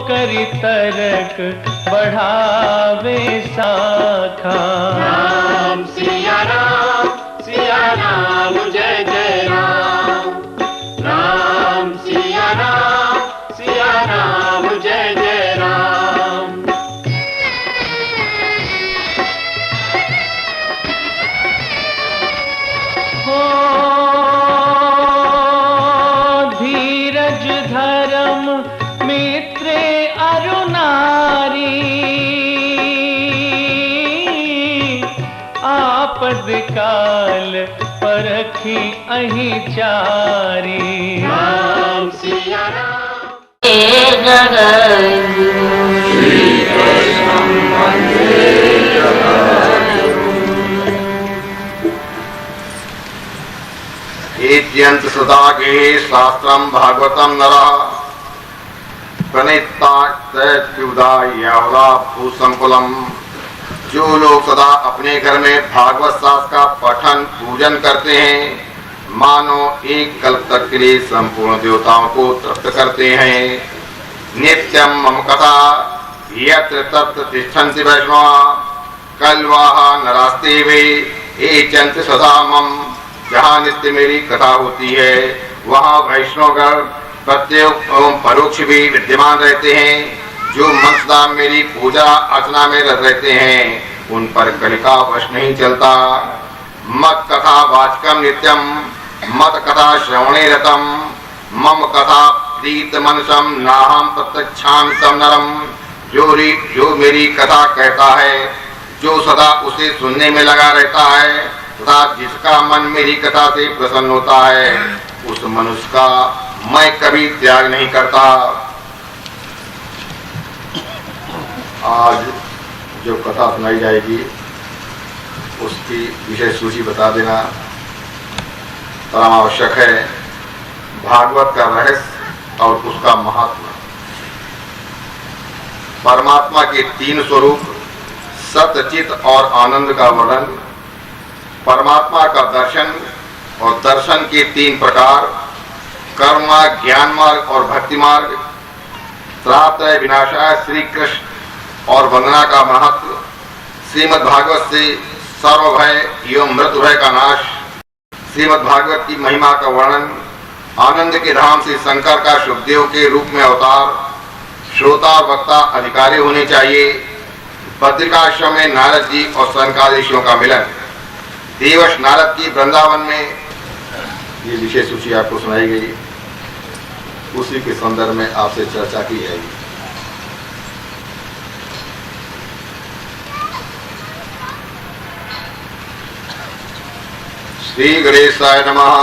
करि तर्क बढ़ावे साखा। राम सिया राम जय जय राम। राम सिया राम जय जय राम। हो धीरज धर्म मित्र अरु नारी, आपद काल परखी अहि चारी। राम सिया राम। एत्यंत सदा गेहे शास्त्रम भागवतम नरा, प्रणिता भूसंकुलम। जो लोग सदा अपने घर में भागवत शास्त्र का पठन पूजन करते हैं, मानो एक कल्प तक के लिए संपूर्ण देवताओं को तृप्त करते हैं। नित्यम मम कथा यत्र तत्र तिष्ठन्ति वैष्णवा, कल्वाहा नरास्ते वे एचन्ति सदा मम। जहाँ नित्य मेरी कथा होती है, वहाँ वैष्णवगण प्रत्यक्ष एवं परोक्ष भी विद्यमान रहते हैं। जो मनसदा मेरी पूजा अर्चना में रत रहते हैं, उन पर कलिका वश नहीं चलता। मत कथा वाचकम नित्यम, मत कथा श्रवणे रतम। मम कथा प्रीत मनसम नाहम प्रत्यक्षाम तम नरम। जो मेरी कथा कहता है, जो सदा उसे सुनने में लगा रहता है, तथा जिसका मन मेरी कथा से प्रसन्न होता है, उस मनुष्य का मैं कभी त्याग नहीं करता। आज जो कथा सुनाई जाएगी उसकी विशेष सूची बता देना परम आवश्यक है। भागवत का रहस्य और उसका महात्मा। परमात्मा के तीन स्वरूप सत्य, चित और आनंद का वर्णन। परमात्मा का दर्शन और दर्शन के तीन प्रकार, कर्म मार्ग, ज्ञान मार्ग और भक्ति मार्ग। त्रात्रय विनाशाय श्री कृष्ण और वंदना का महत्व। श्रीमद् भागवत से सर्व भय एवं मृत्यु भय का नाश। श्रीमद् भागवत की महिमा का वर्णन। आनंद के धाम से शंकर का शुभदेव के रूप में अवतार। श्रोता और वक्ता अधिकारी होने चाहिए। बद्रिकाश्रम में नारद जी और सनकादि ऋषियों का मिलन। देवश नारद की वृंदावन में, ये विशेष सूची आपको सुनाई गई। उसी के संदर्भ में आपसे चर्चा की जाएगी। श्री गणेशाय नमः।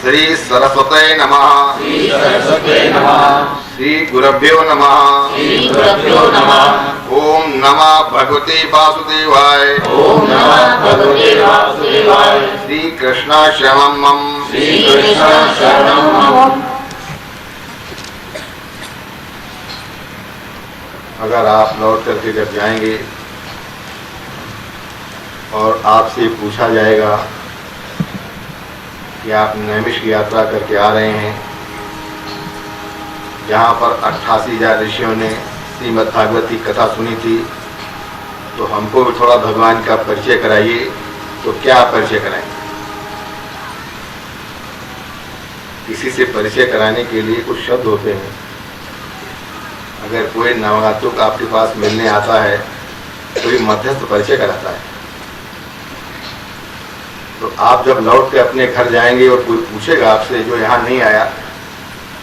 श्री सरस्वते नमः। श्री गुरुभ्यो नमः। ओम नमः भगवते वासुदेवाय। श्री कृष्ण शरणं मम। अगर आप लौट करके जब जाएंगे और आपसे पूछा जाएगा कि आप नैमिष यात्रा करके आ रहे हैं, जहाँ पर 88,000 ऋषियों ने श्रीमद् भागवत की कथा सुनी थी, तो हमको भी थोड़ा भगवान का परिचय कराइए, तो क्या परिचय कराएंगे? किसी से परिचय कराने के लिए कुछ शब्द होते हैं। अगर कोई नवगातुक आपके पास मिलने आता है, कोई मध्यस्थ परिचय कराता है, तो आप जब लौट के अपने घर जाएंगे और कोई पूछेगा आपसे जो यहाँ नहीं आया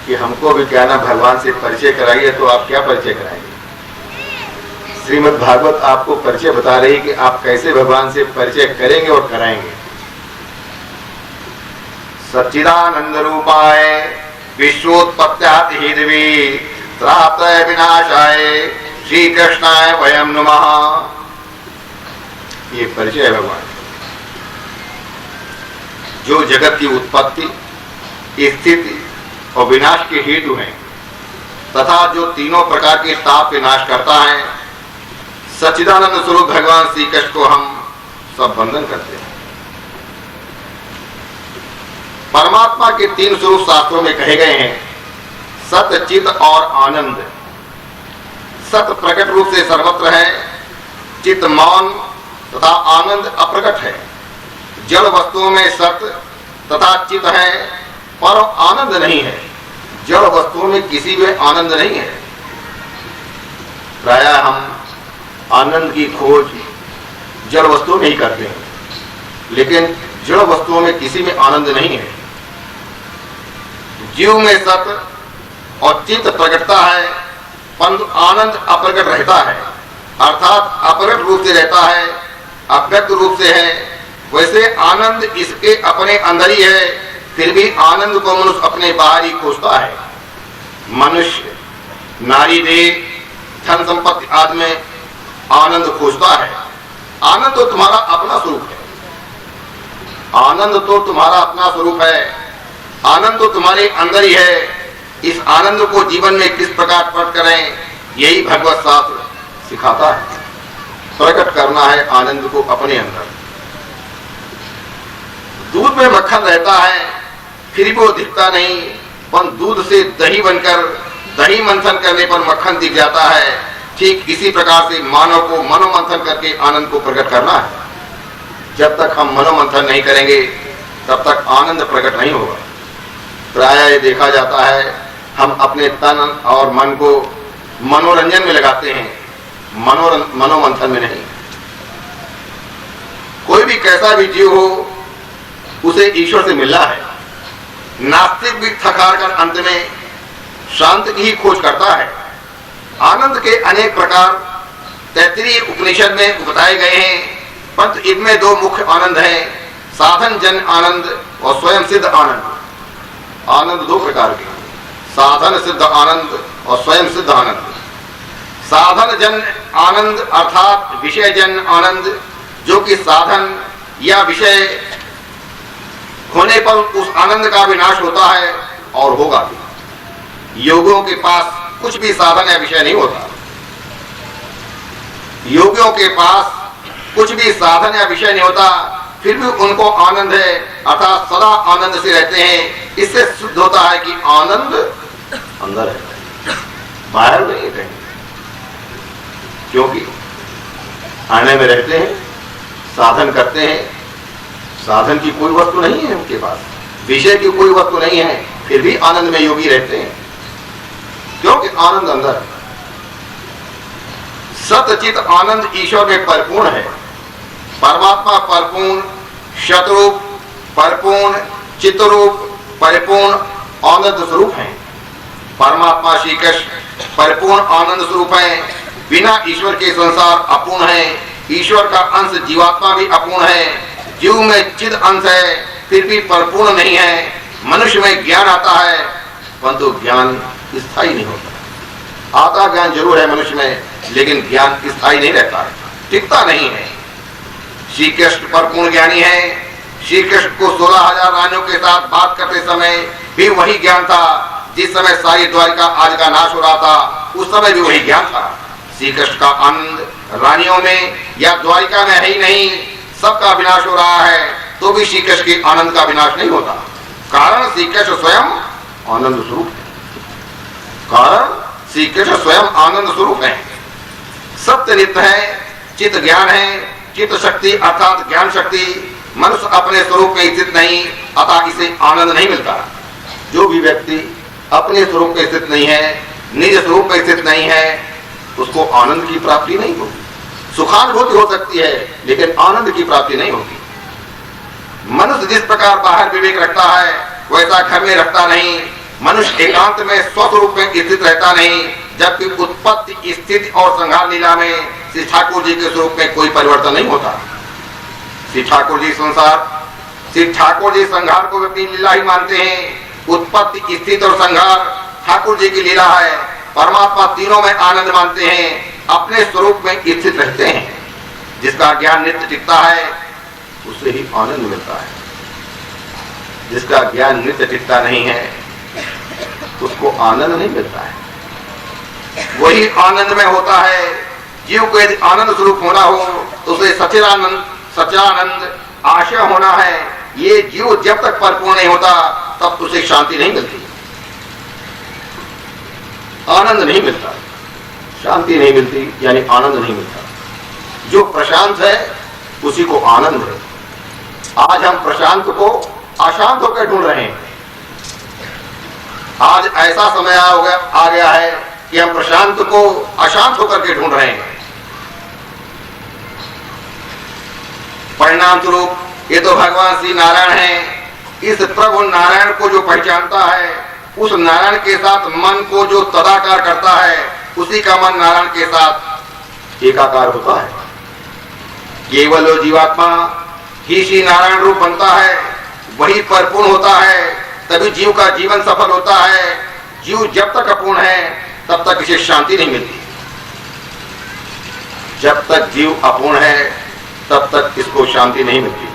कि हमको भी क्या ना भगवान से परिचय कराइए, तो आप क्या परिचय कराएंगे? श्रीमद् भागवत आपको परिचय बता रही कि आप कैसे भगवान से परिचय करेंगे और कराएंगे। सच्चिदानंद रूपाय विश्वोत्पत्त्यादि हेतवे त्रात्रय विनाशाय श्री कृष्णाय वयम नमः। ये परिचय है भगवान, जो जगत की उत्पत्ति, स्थिति और विनाश के हेतु हैं, तथा जो तीनों प्रकार के ताप के नाश करता है। सच्चिदानंद स्वरूप भगवान श्री कृष्ण को हम सब वंदन करते हैं। परमात्मा के तीन स्वरूप शास्त्रों में कहे गए हैं। सत, चित और आनंद। सत प्रकट रूप से सर्वत्र है, चित मौन तथा आनंद अप्रकट है। जड़ वस्तुओं में सत तथा चित है पर आनंद नहीं है। जड़ वस्तुओं में किसी में आनंद नहीं है। प्रायः हम आनंद की खोज जड़ वस्तुओं में ही करते हैं, लेकिन जड़ वस्तुओं में किसी में आनंद नहीं है। जीव में सत और चित्त प्रकटता है, परंतु आनंद अप्रकट रहता है, अर्थात अप्रकट रूप से रहता है, अव्यक्त रूप से है। वैसे आनंद इसके अपने अंदर ही है, फिर भी आनंद को मनुष्य अपने बाहर ही खोजता है। मनुष्य नारी देह धन संपत्ति आदि में आनंद खोजता है। आनंद तो तुम्हारा अपना स्वरूप है, आनंद तो तुम्हारा अपना स्वरूप है, आनंद तो तुम्हारे अंदर ही है। इस आनंद को जीवन में किस प्रकार प्रकट करें, यही भगवत शास्त्र सिखाता है। प्रकट करना है आनंद को अपने अंदर। दूध में मक्खन रहता है, फिर वो दिखता नहीं, पर दूध से दही बनकर दही मंथन करने पर मक्खन दिख जाता है। ठीक इसी प्रकार से मानव को मनोमंथन करके आनंद को प्रकट करना है। जब तक हम मनोमंथन नहीं करेंगे तब तक आनंद प्रकट नहीं होगा। प्रायः देखा जाता है हम अपने तन और मन को मनोरंजन में लगाते हैं, मनोमंथन में नहीं। कोई भी कैसा भी जीव हो, उसे ईश्वर से मिलना है। नास्तिक भी थकार कर अंत में शांति की ही खोज करता है। आनंद के अनेक प्रकार 33 उपनिषद में बताए गए हैं, परंतु इनमें दो मुख्य आनंद हैं, साधन जन आनंद और स्वयं सिद्ध आनंद। आनंद दो प्रकार के, साधन सिद्ध आनंद और स्वयं सिद्ध आनंद। साधन जन आनंद अर्थात विषय जन आनंद, जो कि साधन या विषय होने पर उस आनंद का विनाश होता है और होगा भी। योगियों के पास कुछ भी साधन या विषय नहीं होता। योगियों के पास कुछ भी साधन या विषय नहीं होता, फिर भी उनको आनंद है, अर्थात सदा आनंद से रहते हैं। इससे सिद्ध होता है कि आनंद अंदर है, बाहर नहीं है। क्योंकि आने में रहते हैं, साधन करते हैं, साधन की कोई वस्तु नहीं है उनके पास, विषय की कोई वस्तु नहीं है, फिर भी आनंद में योगी रहते हैं, क्योंकि आनंद अंदर है। सतचित आनंद ईश्वर में परिपूर्ण है। परमात्मा परिपूर्ण, शतरूप, परिपूर्ण, चित्तरूप, परिपूर्ण आनंद स्वरूप है। परमात्मा श्री कृष्ण परिपूर्ण आनंद स्वरूप है। बिना ईश्वर के संसार अपूर्ण है। ईश्वर का अंश जीवात्मा भी अपूर्ण है। जीव में चिद अंश है, फिर भी परिपूर्ण नहीं है। मनुष्य में ज्ञान आता है, परंतु ज्ञान स्थायी नहीं होता। आता ज्ञान जरूर है मनुष्य में, लेकिन ज्ञान स्थायी नहीं रहता है, टिकता नहीं है। श्री कृष्ण परिपूर्ण ज्ञानी है। श्री कृष्ण को 16,000 रानियों के साथ बात करते समय भी वही ज्ञान था। जिस समय सारी द्वारिका आज का नाश हो रहा था, उस समय भी वही ज्ञान था। श्री कृष्ण का आनंद रानियों में या द्वारिका में है ही नहीं, सबका विनाश हो रहा है, तो भी श्री कृष्ण के आनंद का विनाश नहीं होता। कारण श्री कृष्ण स्वयं आनंद स्वरूप है। कारण श्री कृष्ण स्वयं आनंद स्वरूप है। सत्य नित्य है, चित्त ज्ञान है। चित्त शक्ति अर्थात ज्ञान शक्ति मनुष्य अपने स्वरूप में स्थित नहीं, अतः इसे आनंद नहीं मिलता। जो भी व्यक्ति अपने स्वरूप में स्थित नहीं है, निज स्वरूप में स्थित नहीं है, उसको आनंद की प्राप्ति नहीं होगी। सुखानुभूति हो सकती है, लेकिन आनंद की प्राप्ति नहीं होगी। मनुष्य जिस प्रकार बाहर विवेक रखता है, वैसा घर में रखता नहीं। मनुष्य एकांत में स्वस्वरूप में स्थित रहता नहीं, जबकि उत्पत्ति, स्थिति और संहार लीला में श्री ठाकुर जी के स्वरूप में कोई परिवर्तन नहीं होता। श्री ठाकुर जी संहार को अपनी लीला ही मानते हैं। उत्पत्ति, स्थिति और संहार ठाकुर जी की लीला है। परमात्मा तीनों में आनंद मानते हैं, अपने स्वरूप में स्थित रहते हैं। जिसका ज्ञान नित्य टिकता है, उससे ही आनंद मिलता है। जिसका ज्ञान नित्य टिकता नहीं है, उसको आनंद नहीं मिलता है। वही आनंद में होता है। जीव को यदि आनंद स्वरूप होना हो, तो उसे सच्चिदानंद आशय होना है। ये जीव जब तक परिपूर्ण नहीं होता, तब उसे शांति नहीं मिलती। आनंद नहीं मिलता, शांति नहीं मिलती, यानी आनंद नहीं मिलता। जो प्रशांत है उसी को आनंद है। आज हम प्रशांत को अशांत होकर ढूंढ रहे हैं। आज ऐसा समय आ गया है कि हम प्रशांत को अशांत होकर के ढूंढ रहे हैं। परिणाम स्वरूप ये तो भगवान श्री नारायण हैं। इस प्रभु नारायण को जो पहचानता है, उस नारायण के साथ मन को जो तदाकार करता है, उसी का मन नारायण के साथ एकाकार होता है। केवल वो जीवात्मा ही श्री नारायण रूप बनता है, वही परिपूर्ण होता है, तभी जीव का जीवन सफल होता है। जीव जब तक अपूर्ण है तब तक इसे शांति नहीं मिलती। जब तक जीव अपूर्ण है तब तक इसको शांति नहीं मिलती।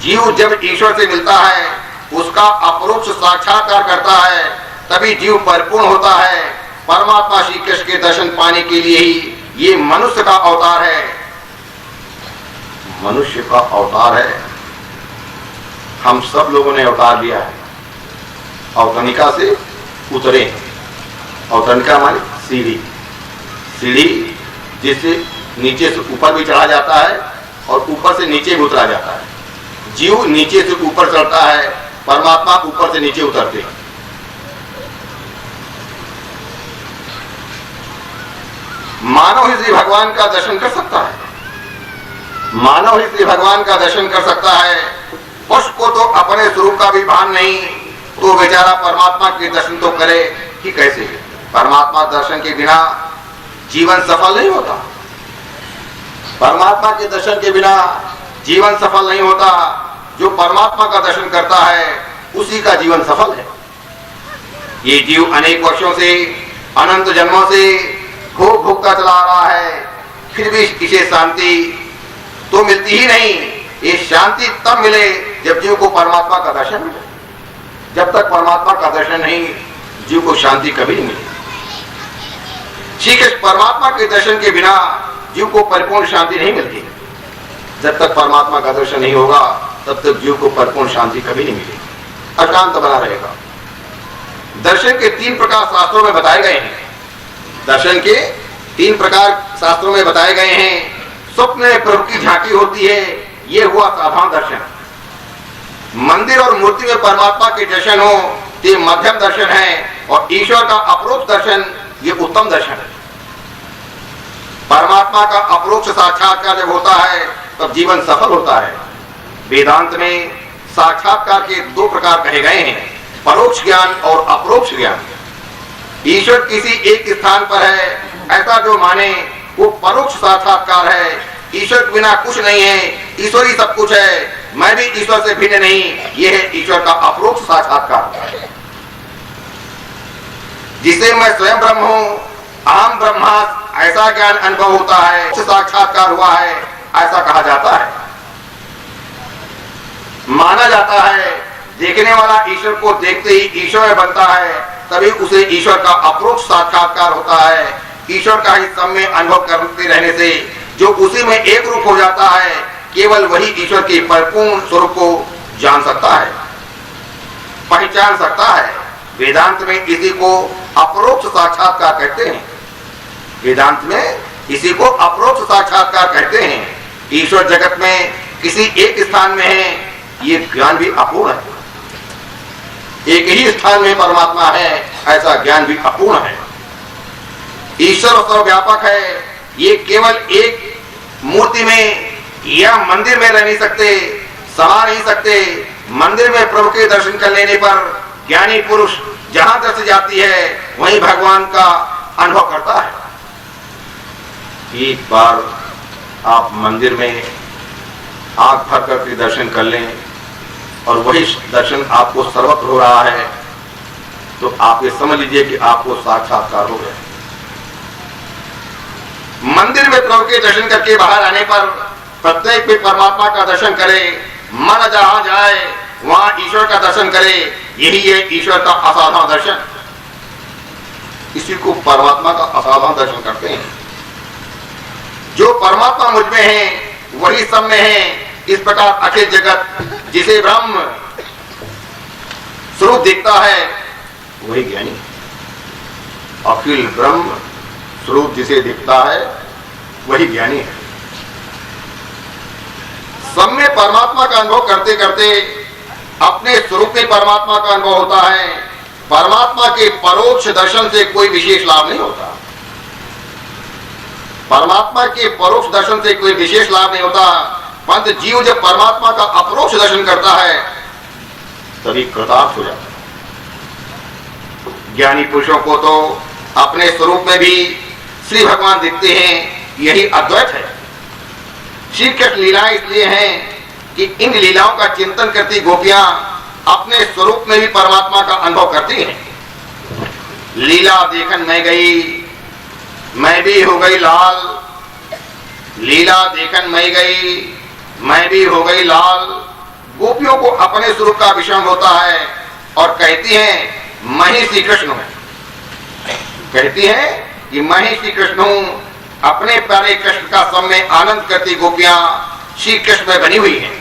जीव जब ईश्वर से मिलता है, उसका अपरोक्ष साक्षात्कार करता है, तभी जीव परिपूर्ण होता है। परमात्मा श्री कृष्ण के दर्शन पाने के लिए ही ये मनुष्य का अवतार है। मनुष्य का अवतार है। हम सब लोगों ने अवतार लिया है। अवतरणिका से उतरे। अवतरणिका माने सीढ़ी। सीढ़ी जिससे नीचे से ऊपर भी चढ़ा जाता है और ऊपर से नीचे भी उतरा जाता है। जीव नीचे से ऊपर चढ़ता है, परमात्मा ऊपर से नीचे उतरते हैं। मानव ही श्री भगवान का दर्शन कर सकता है। मानव ही श्री भगवान का दर्शन कर सकता है। पशु को तो अपने स्वरूप का भी भान नहीं, तो बेचारा परमात्मा के दर्शन तो करे कि कैसे। परमात्मा दर्शन के बिना जीवन सफल नहीं होता। परमात्मा के दर्शन के बिना जीवन सफल नहीं होता। जो परमात्मा का दर्शन करता है उसी का जीवन सफल है। ये जीव अनेक वर्षों से, अनंत जन्मों से भोग भोगता चला आ रहा है, फिर भी इसे शांति तो मिलती ही नहीं। ये शांति तब मिले जब जीव को परमात्मा का दर्शन मिले। जब तक परमात्मा का दर्शन नहीं, जीव को शांति कभी नहीं मिलेगी। ठीक है, परमात्मा के दर्शन के बिना जीव को परिपूर्ण शांति नहीं मिलती। जब तक परमात्मा का दर्शन नहीं होगा तब तक जीव को परिपूर्ण शांति कभी नहीं मिलेगी, अशांत बना रहेगा। दर्शन के 3 प्रकार शास्त्रों में बताए गए हैं। दर्शन के 3 प्रकार शास्त्रों में बताए गए हैं। स्वप्न में प्रभु की झांकी होती है, ये हुआ साधारण दर्शन। मंदिर और मूर्ति में परमात्मा के दर्शन हो, ये मध्यम दर्शन है। और ईश्वर का अपरोक्ष दर्शन, ये उत्तम दर्शन है। परमात्मा का अपरोक्ष साक्षात्कार जब होता है तब जीवन सफल होता है। वेदांत में साक्षात्कार के 2 प्रकार कहे गए हैं, परोक्ष ज्ञान और अपरोक्ष ज्ञान। ईश्वर किसी एक स्थान पर है ऐसा जो माने वो परोक्ष साक्षात्कार है। ईश्वर के बिना कुछ नहीं है, ईश्वर ही सब कुछ है, मैं भी ईश्वर से भिन्न नहीं, यह है ईश्वर का अपरोक्ष साक्षात्कार। जिसे मैं स्वयं ब्रह्म हूं, अहम ब्रह्मास्मि, ऐसा ज्ञान अनुभव होता है, साक्षात्कार हुआ है, ऐसा कहा जाता है। माना जाता है देखने वाला ईश्वर को देखते ही ईश्वर बनता है, तभी उसे ईश्वर का अपरोक्ष साक्षात्कार होता है। ईश्वर का ही सब में अनुभव करते रहने से जो उसी में एक रूप हो जाता है, केवल वही ईश्वर के परिपूर्ण स्वरूप को जान सकता है, पहचान सकता है। वेदांत में इसी को अपरोक्ष साक्षात्कार कहते हैं। वेदांत में इसी को अपरोक्ष साक्षात्कार कहते हैं। ईश्वर जगत में किसी एक स्थान में है, ये ज्ञान भी अपूर्ण है। एक ही स्थान में परमात्मा है, ऐसा ज्ञान भी अपूर्ण है। ईश्वर सर्वव्यापक है, ये केवल एक मूर्ति में या मंदिर में रह नहीं सकते, समा नहीं सकते। मंदिर में प्रभु के दर्शन कर लेने पर ज्ञानी पुरुष जहां दर्श जाती है वहीं भगवान का अनुभव करता है। एक बार आप मंदिर में आंख भर करके दर्शन कर लें और वही दर्शन आपको सर्वत्र हो रहा है, तो आप ये समझ लीजिए कि आपको साक्षात्कार हो गया। मंदिर में प्रभु के दर्शन करके बाहर आने पर प्रत्येक भी परमात्मा का दर्शन करे, मन जहां जाए वहां ईश्वर का दर्शन करे, यही है ईश्वर का असाधारण दर्शन। इसी को परमात्मा का असाधारण दर्शन करते हैं। जो परमात्मा मुझ में है वही सब में है। इस प्रकार अखिल जगत जिसे ब्रह्म स्वरूप दिखता है वही ज्ञानी। अखिल ब्रह्म स्वरूप जिसे दिखता है वही ज्ञानी है। सब में परमात्मा का अनुभव करते करते अपने स्वरूप में परमात्मा का अनुभव होता है। परमात्मा के परोक्ष दर्शन से कोई विशेष लाभ नहीं होता। परमात्मा के परोक्ष दर्शन से कोई विशेष लाभ नहीं होता, परंतु जीव जब परमात्मा का अपरोक्ष दर्शन करता है तभी कृतार्थ हो जाता है। ज्ञानी पुरुषों को तो अपने स्वरूप में भी श्री भगवान दिखते हैं, यही अद्वैत है। श्री कृष्ण लीलाएं इसलिए हैं कि इन लीलाओं का चिंतन करती गोपियां अपने स्वरूप में भी परमात्मा का अनुभव करती हैं। लीला देखन मैं गई, मैं भी हो गई लाल। लीला देखन मैं गई, मैं भी हो गई लाल। गोपियों को अपने स्वरूप का विषम होता है और कहती हैं मैं ही श्री कृष्ण हूं। कहती हैं कि मैं ही श्री कृष्ण हूं। अपने प्यारे कृष्ण का सब में आनंद करती गोपियां श्री कृष्ण में बनी हुई हैं।